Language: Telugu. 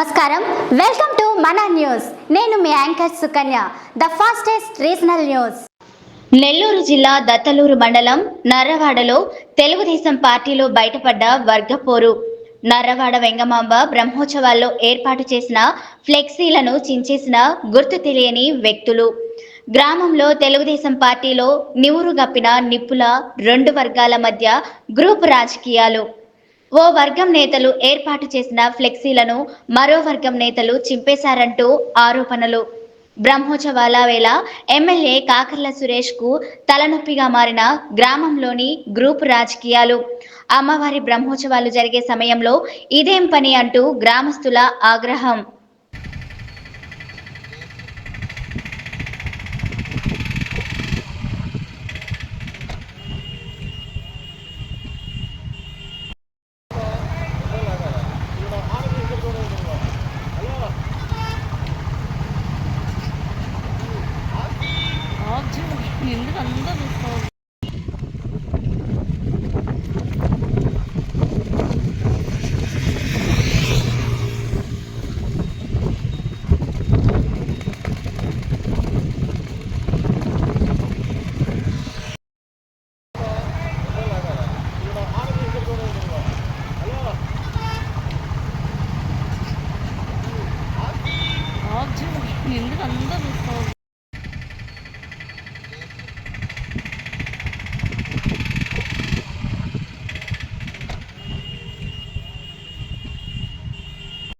నమస్కారం, వెల్కమ్ టు మన న్యూస్. నేను మీ anchor Sukanya. The fastest regional news. Nellore జిల్లా దత్తలూరు మండలం నర్రవాడలో తెలుగుదేశం పార్టీలో బయటపడ్డ వర్గపోరు. నర్రవాడ వెంగమాంబ బ్రహ్మోత్సవాల్లో ఏర్పాటు చేసిన ఫ్లెక్సీలను చించేసిన గుర్తు తెలియని వ్యక్తులు. గ్రామంలో తెలుగుదేశం పార్టీలో నివురుగప్పిన నిప్పుల రెండు వర్గాల మధ్య గ్రూప్ రాజకీయాలు. ఓ వర్గం నేతలు ఏర్పాటు చేసిన ఫ్లెక్సీలను మరో వర్గం నేతలు చింపేశారంటూ ఆరోపణలు. బ్రహ్మోత్సవాల వేళ ఎమ్మెల్యే కాకర్ల సురేష్ కు తలనొప్పిగా మారిన గ్రామంలోని గ్రూప్ రాజకీయాలు. అమ్మవారి బ్రహ్మోత్సవాలు జరిగే సమయంలో ఇదేం పని అంటూ గ్రామస్తుల ఆగ్రహం. ఎందుకు అందరూ చూసుకోవాలి. ఎందుకు అందరూ చూసుకోవాలి.